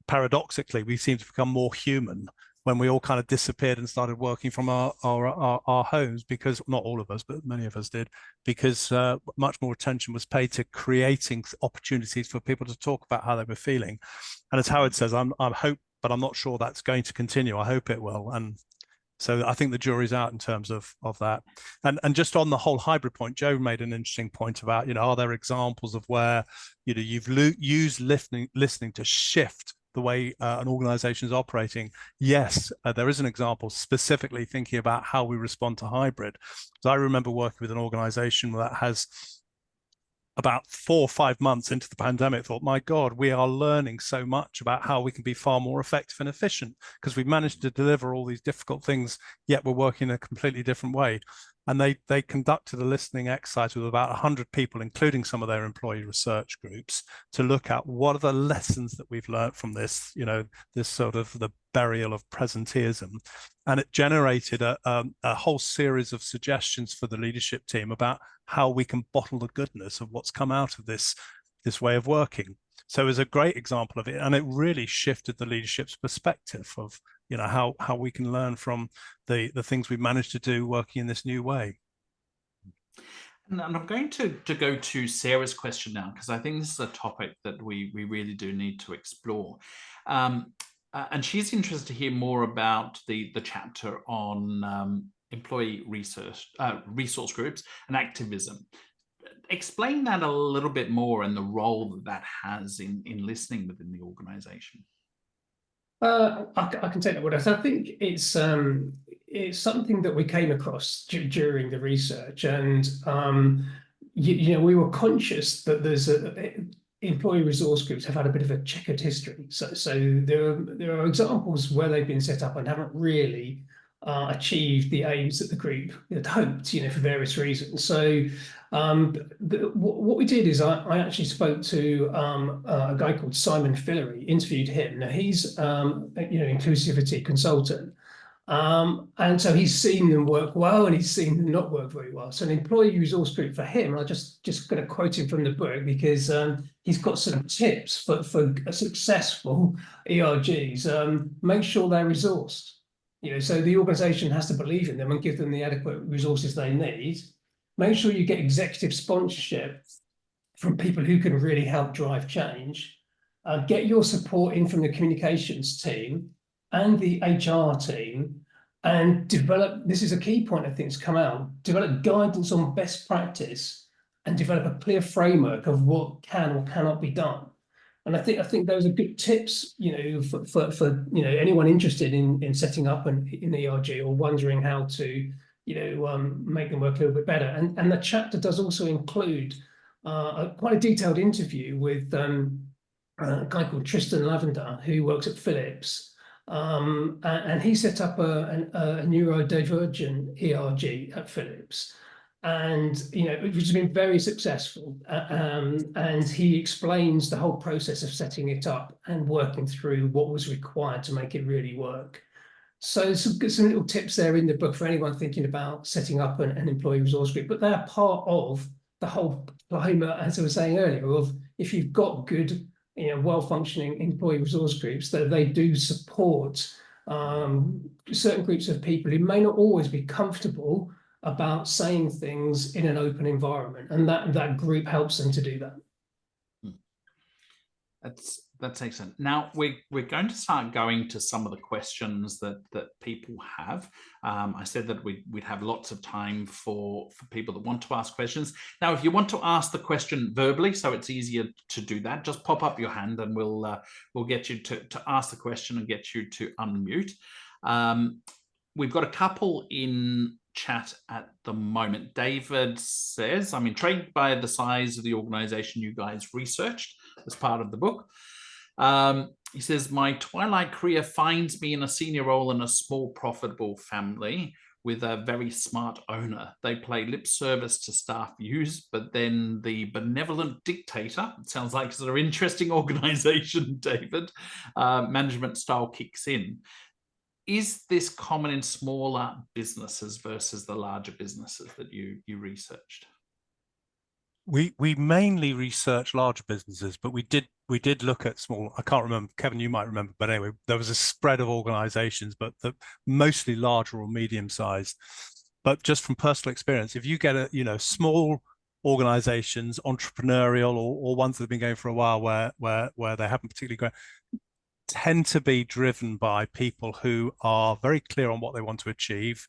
paradoxically, we seem to become more human when we all kind of disappeared and started working from our homes, because not all of us, but many of us did, because much more attention was paid to creating opportunities for people to talk about how they were feeling. And as Howard says, I hope, but I'm not sure that's going to continue. I hope it will. And so I think the jury's out in terms of that. And just on the whole hybrid point, Joe made an interesting point about, are there examples of where, you've used listening to shift the way an organization is operating? Yes, there is an example specifically thinking about how we respond to hybrid. So I remember working with an organization that has, about 4 or 5 months into the pandemic, thought, my God, we are learning so much about how we can be far more effective and efficient, because we've managed to deliver all these difficult things, yet we're working in a completely different way. And they conducted a listening exercise with about 100 people, including some of their employee research groups, to look at what are the lessons that we've learned from this, this sort of the burial of presenteeism. And it generated a whole series of suggestions for the leadership team about how we can bottle the goodness of what's come out of this way of working. So it was a great example of it, and it really shifted the leadership's perspective of how we can learn from the things we've managed to do working in this new way. And I'm going to go to Sarah's question now, because I think this is a topic that we really do need to explore. And she's interested to hear more about the chapter on employee resource groups and activism. Explain that a little bit more, and the role that has in listening within the organization. I can take that with us. I think it's something that we came across during the research, and we were conscious that there's employee resource groups have had a bit of a checkered history. So there are examples where they've been set up and haven't really achieved the aims that the group had hoped, for various reasons. So what we did is I actually spoke to a guy called Simon Fillery, interviewed him. Now he's inclusivity consultant. And so he's seen them work well, and he's seen them not work very well. So an employee resource group for him, I just going to quote him from the book, because he's got some tips for successful ERGs. Make sure they're resourced. So the organization has to believe in them and give them the adequate resources they need. Make sure you get executive sponsorship from people who can really help drive change. Get your support in from the communications team and the HR team, and develop, this is a key point I think has come out, develop guidance on best practice and develop a clear framework of what can or cannot be done. And I think those are good tips, for anyone interested in setting up an ERG or wondering how to make them work a little bit better. And the chapter does also include quite a detailed interview with a guy called Tristan Lavender, who works at Philips, and he set up a neurodivergent ERG at Philips. And which has been very successful, and he explains the whole process of setting it up and working through what was required to make it really work. So some little tips there in the book for anyone thinking about setting up an employee resource group, but they're part of the whole climate, as I was saying earlier, of if you've got good, well-functioning employee resource groups, that they do support certain groups of people who may not always be comfortable about saying things in an open environment, and that group helps them to do that. That's excellent. Now we're going to start going to some of the questions that people have. I said that we'd have lots of time for people that want to ask questions. Now, if you want to ask the question verbally, so it's easier to do that, just pop up your hand and we'll get you to ask the question and get you to unmute. We've got a couple in chat at the moment. David says, I'm intrigued by the size of the organization you guys researched as part of the book. He says, my twilight career finds me in a senior role in a small profitable family with a very smart owner. They play lip service to staff views, but then the benevolent dictator, it sounds like it's an interesting organization, David, management style kicks in. Is this common in smaller businesses versus the larger businesses that you researched? We mainly research larger businesses, but we did look at small. I can't remember, Kevin, you might remember, but anyway, there was a spread of organizations, but mostly larger or medium sized. But just from personal experience, if you get a small organizations, entrepreneurial or ones that have been going for a while where they haven't particularly grown, tend to be driven by people who are very clear on what they want to achieve.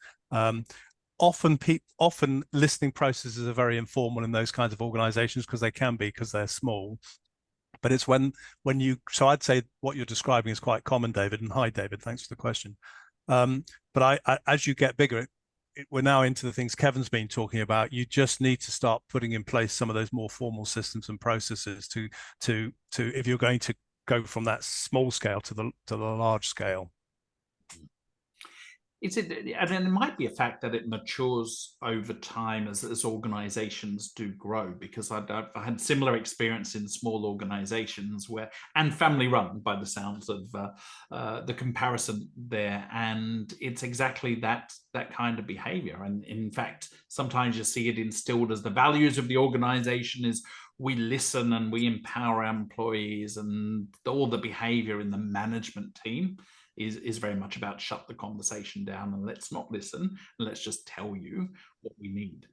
Often listening processes are very informal in those kinds of organizations because they're small. But it's when you, so I'd say what you're describing is quite common, David. And hi, David, thanks for the question. But I as you get bigger, we're now into the things Kevin's been talking about. You just need to start putting in place some of those more formal systems and processes to if you're going to go from that small scale to the large scale. And it might be a fact that it matures over time as organizations do grow, because I've had similar experience in small organizations and family run by the sounds of the comparison there. And it's exactly that kind of behavior. And in fact, sometimes you see it instilled as the values of the organization is we listen and we empower our employees, and all the behavior in the management team is very much about shut the conversation down and let's not listen and let's just tell you what we need.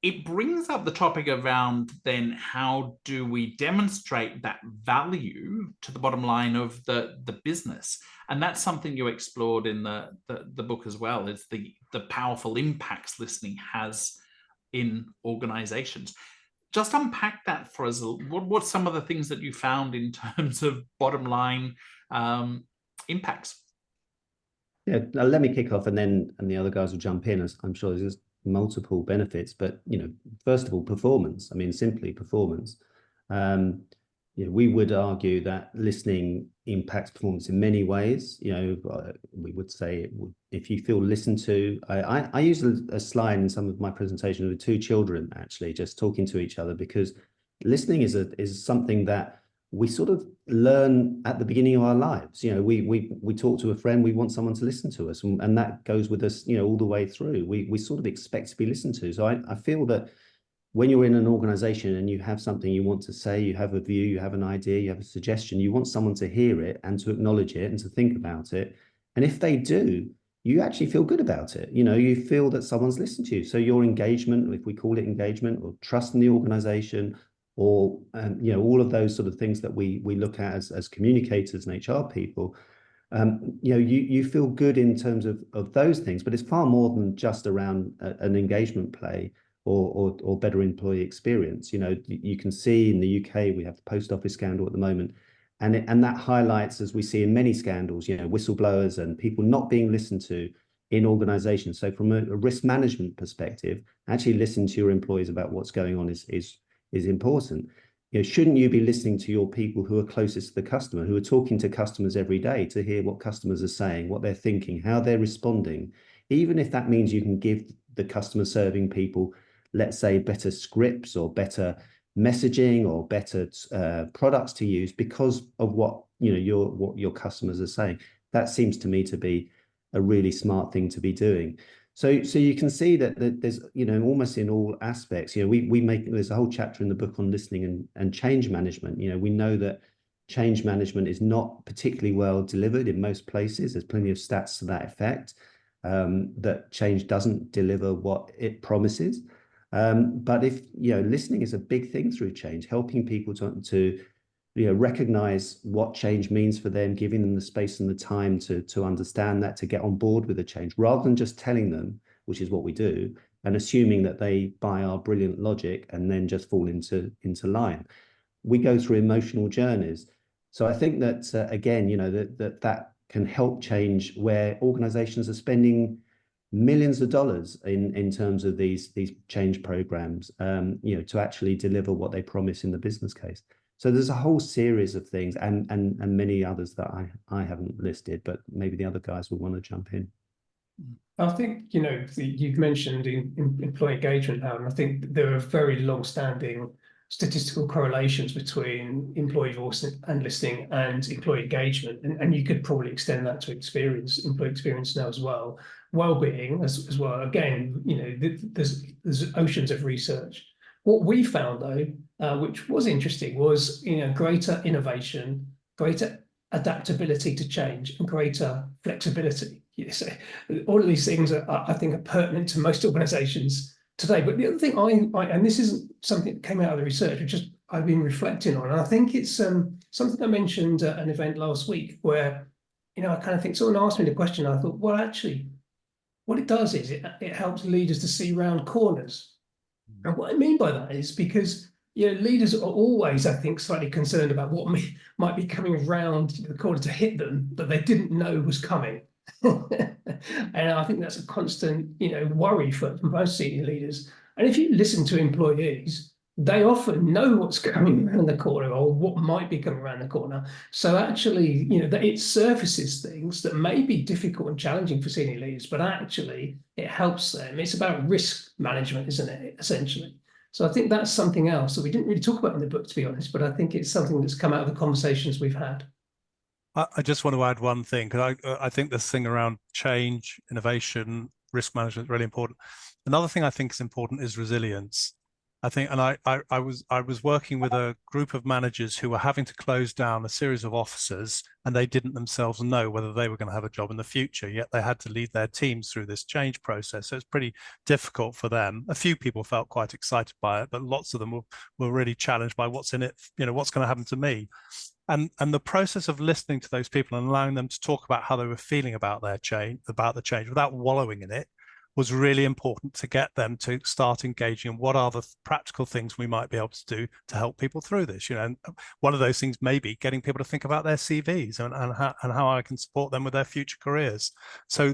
It brings up the topic around then how do we demonstrate that value to the bottom line of the business? And that's something you explored in the book as well, is the powerful impacts listening has in organizations. Just unpack that for us. What's some of the things that you found in terms of bottom line impacts? Yeah, now let me kick off, and the other guys will jump in. I'm sure there's multiple benefits, but first of all, performance. I mean, simply performance. We would argue that listening impacts performance in many ways. We would say if you feel listened to. I use a slide in some of my presentations with two children actually just talking to each other, because listening is something that we sort of learn at the beginning of our lives. We talk to a friend, we want someone to listen to us, and that goes with us, all the way through. We sort of expect to be listened to. So I feel that when you're in an organization and you have something you want to say, you have a view, you have an idea, you have a suggestion, you want someone to hear it and to acknowledge it and to think about it. And if they do, you actually feel good about it. You feel that someone's listened to you. So your engagement, if we call it engagement, or trust in the organization, or all of those sort of things that we look at as communicators and HR people, you feel good in terms of those things. But it's far more than just around an engagement play. or better employee experience. You know, you can see in the UK, we have the post office scandal at the moment, and that highlights, as we see in many scandals, you know, whistleblowers and people not being listened to in organizations. So from a risk management perspective, actually listen to your employees about what's going on is important. You know, shouldn't you be listening to your people who are closest to the customer, who are talking to customers every day to hear what customers are saying, what they're thinking, how they're responding, even if that means you can give the customer serving people, let's say, better scripts or better messaging or better products to use because of what, you know, what your customers are saying. That seems to me to be a really smart thing to be doing. So you can see that there's, you know, almost in all aspects, you know, there's a whole chapter in the book on listening and change management. You know, we know that change management is not particularly well delivered in most places. There's plenty of stats to that effect, that change doesn't deliver what it promises. But if, you know, listening is a big thing through change, helping people to you know, recognize what change means for them, giving them the space and the time to understand that, to get on board with the change, rather than just telling them, which is what we do, and assuming that they buy our brilliant logic and then just fall into line. We go through emotional journeys. So I think that again, you know, that can help change, where organizations are spending millions of dollars in terms of these change programs, you know, to actually deliver what they promise in the business case. So there's a whole series of things and many others that I haven't listed, but maybe the other guys will want to jump in. I think, you know, you've mentioned in employee engagement now, and I think there are very long-standing statistical correlations between employee voice and listening and employee engagement, and you could probably extend that to employee experience now as well. Well-being as well. Again, you know, there's oceans of research. What we found, though, which was interesting, was, you know, greater innovation, greater adaptability to change, and greater flexibility. Yes, all of these things I think are pertinent to most organisations today. But the other thing and this isn't something that came out of the research, which just I've been reflecting on, and I think it's something I mentioned at an event last week where, you know, I kind of think someone asked me the question. I thought, well, actually, what it does is it helps leaders to see round corners. And what I mean by that is because, you know, leaders are always, I think, slightly concerned about what might be coming around the corner to hit them, but they didn't know was coming. And I think that's a constant, you know, worry for most senior leaders. And if you listen to employees, they often know what's coming around the corner or what might be coming around the corner. So actually, you know, that it surfaces things that may be difficult and challenging for senior leaders, but actually it helps them. It's about risk management, isn't it, essentially? So I think that's something else that we didn't really talk about in the book, to be honest, but I think it's something that's come out of the conversations we've had. I just want to add one thing, because I think this thing around change, innovation, risk management is really important. Another thing I think is important is resilience. I think, and I was working with a group of managers who were having to close down a series of offices, and they didn't themselves know whether they were going to have a job in the future, yet they had to lead their teams through this change process. So it's pretty difficult for them. A few people felt quite excited by it, but lots of them were really challenged by what's in it, you know, what's going to happen to me. And the process of listening to those people and allowing them to talk about how they were feeling about their change, about the change, without wallowing in it, was really important to get them to start engaging in what are the practical things we might be able to do to help people through this. You know, and one of those things may be getting people to think about their CVs and how I can support them with their future careers. So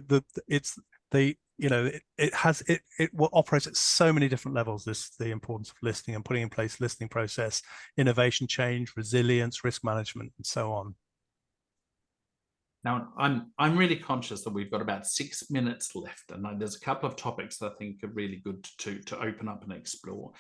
you know, it operates at so many different levels. The importance of listening and putting in place listening process, innovation, change, resilience, risk management, and so on. Now, I'm really conscious that we've got about 6 minutes left, and there's a couple of topics that I think are really good to open up and explore.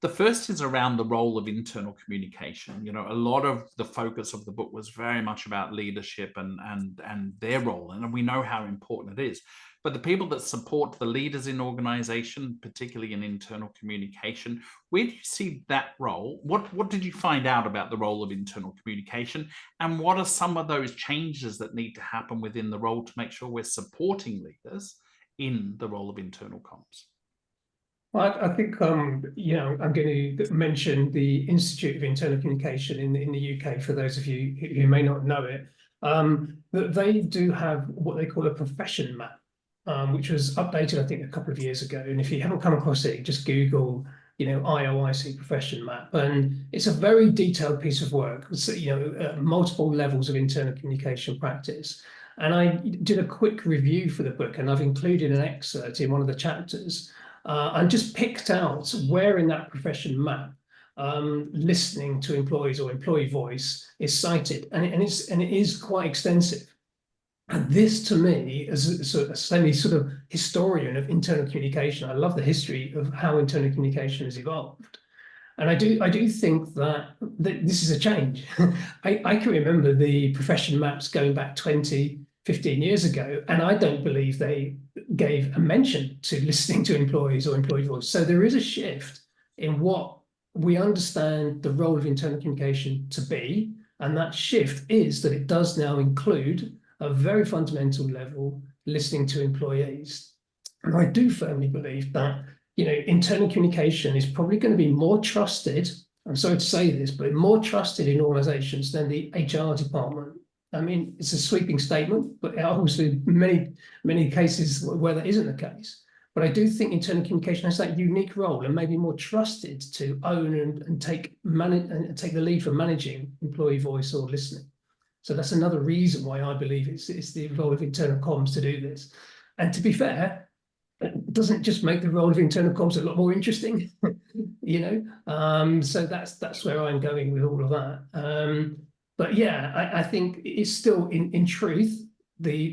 The first is around the role of internal communication. You know, a lot of the focus of the book was very much about leadership and their role, and we know how important it is. But the people that support the leaders in organization, particularly in internal communication, where do you see that role? What did you find out about the role of internal communication? And what are some of those changes that need to happen within the role to make sure we're supporting leaders in the role of internal comms? Well, I think, you know, I'm going to mention the Institute of Internal Communication in the UK, for those of you who may not know it, that they do have what they call a profession map. which was updated, I think, a couple of years ago. And if you haven't come across it, just Google, IOIC profession map. And it's a very detailed piece of work, so, multiple levels of internal communication practice. And I did a quick review for the book, and I've included an excerpt in one of the chapters, and just picked out where in that profession map listening to employees or employee voice is cited, and it is quite extensive. And this, to me, as a semi sort of historian of internal communication, I love the history of how internal communication has evolved. And I do think that this is a change. I can remember the profession maps going back 20, 15 years ago, and I don't believe they gave a mention to listening to employees or employee voice. So there is a shift in what we understand the role of internal communication to be. And that shift is that it does now include a very fundamental level listening to employees. And I do firmly believe that, internal communication is probably going to be more trusted, I'm sorry to say this, but more trusted in organizations than the HR department. I mean, it's a sweeping statement, but obviously many cases where that isn't the case. But I do think internal communication has that unique role and maybe more trusted to own and take the lead for managing employee voice or listening. So that's another reason why I believe it's the role of internal comms to do this. And to be fair, it doesn't just make the role of internal comms a lot more interesting, So that's where I'm going with all of that. But yeah, I think it's still in truth,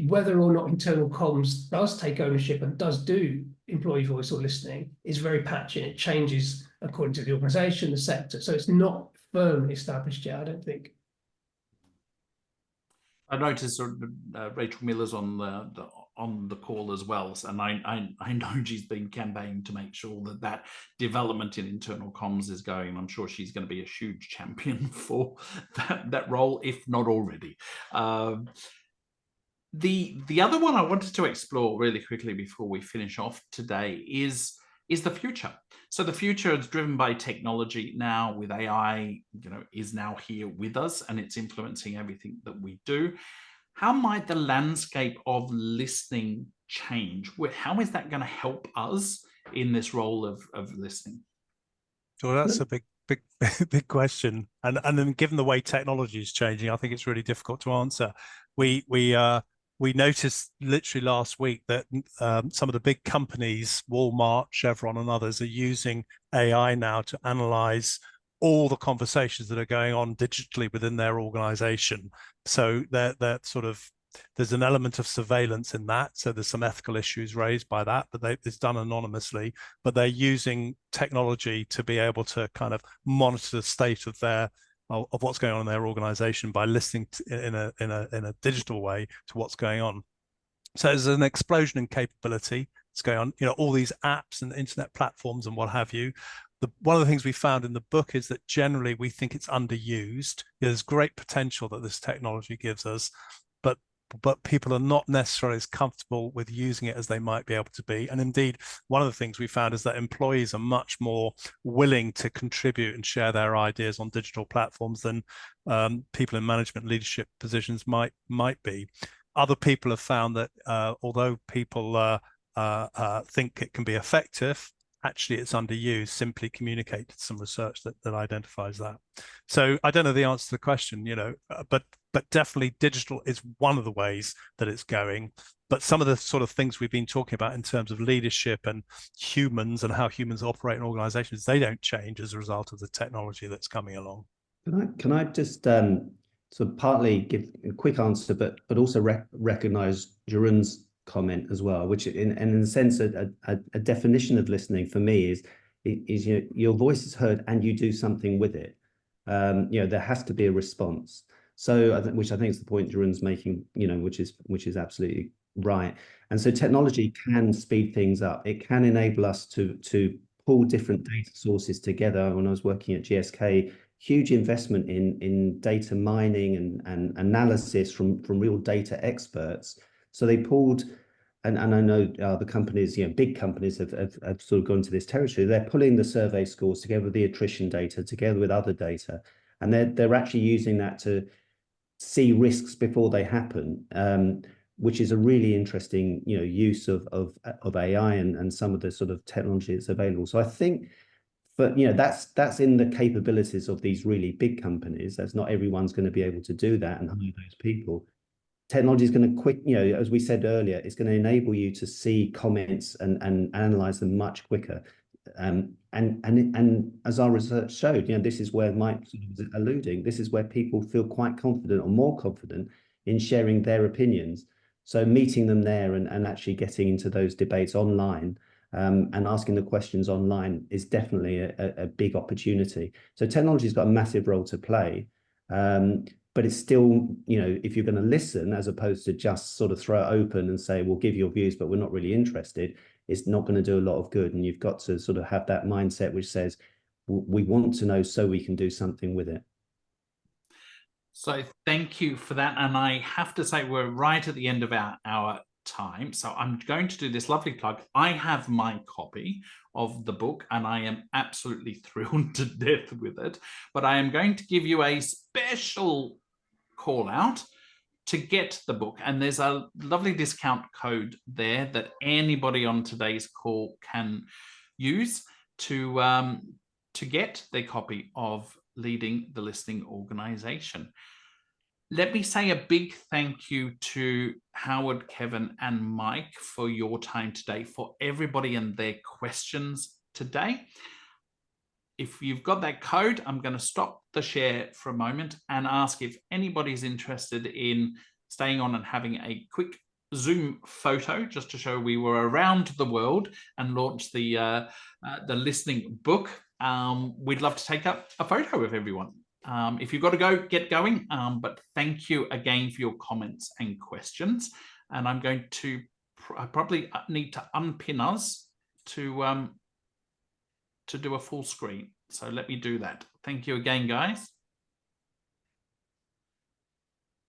whether or not internal comms does take ownership and does do employee voice or listening is very patchy, and it changes according to the organization, the sector. So it's not firmly established yet, I don't think. I noticed Rachel Miller's on the call as well, and I know she's been campaigning to make sure that development in internal comms is going. I'm sure she's going to be a huge champion for that role, if not already. The other one I wanted to explore really quickly before we finish off today is the future. So the future is driven by technology now, with AI, is now here with us, and it's influencing everything that we do. How might the landscape of listening change? How is that going to help us in this role of listening? Well, that's a big question. And then given the way technology is changing, I think it's really difficult to answer. We noticed literally last week that some of the big companies, Walmart, Chevron, and others, are using AI now to analyze all the conversations that are going on digitally within their organization. So there's an element of surveillance in that. So there's some ethical issues raised by that, but it's done anonymously. But they're using technology to be able to kind of monitor the state of what's going on in their organization by listening in a digital way to what's going on. So there's an explosion in capability that's going on, all these apps and internet platforms and what have you. One of the things we found in the book is that generally we think it's underused. There's great potential that this technology gives us, but people are not necessarily as comfortable with using it as they might be able to be. And indeed, one of the things we found is that employees are much more willing to contribute and share their ideas on digital platforms than people in management leadership positions might be. Other people have found that although people think it can be effective, actually it's underused. Simply communicated some research that identifies that. So I don't know the answer to the question, but definitely digital is one of the ways that it's going. But some of the sort of things we've been talking about in terms of leadership and humans and how humans operate in organizations, they don't change as a result of the technology that's coming along. Can I just sort of partly give a quick answer, but also recognize Jeroen's comment as well, which in a sense a definition of listening for me is your voice is heard and you do something with it. There has to be a response. So which I think is the point Jeroen's making, which is absolutely right. And so technology can speed things up. It can enable us to pull different data sources together. When I was working at GSK, huge investment in data mining and analysis from real data experts. So they pulled, and I know the companies, big companies have sort of gone to this territory. They're pulling the survey scores together with the attrition data, together with other data, and they're actually using that to see risks before they happen. which is a really interesting, use of AI and some of the sort of technology that's available. So I think, but that's in the capabilities of these really big companies. That's not everyone's going to be able to do that and hire those people. Technology is going to as we said earlier, it's going to enable you to see comments and analyze them much quicker. And as our research showed, this is where Mike was alluding. This is where people feel quite confident or more confident in sharing their opinions. So meeting them there and actually getting into those debates online and asking the questions online is definitely a big opportunity. So technology's got a massive role to play. But it's still, if you're going to listen, as opposed to just sort of throw it open and say, we'll give your views, but we're not really interested, it's not going to do a lot of good. And you've got to sort of have that mindset which says, we want to know so we can do something with it. So thank you for that. And I have to say, we're right at the end of our time. So I'm going to do this lovely plug. I have my copy of the book and I am absolutely thrilled to death with it. But I am going to give you a special call out to get the book. And there's a lovely discount code there that anybody on today's call can use to get their copy of Leading the Listening Organization. Let me say a big thank you to Howard, Kevin, and Mike for your time today, for everybody and their questions today. If you've got that code, I'm going to stop the share for a moment and ask if anybody's interested in staying on and having a quick Zoom photo just to show we were around the world and launch the listening book. We'd love to take up a photo of everyone. If you've got to go, get going. But thank you again for your comments and questions. And I'm going to I probably need to unpin us to do a full screen. So let me do that. Thank you again, guys.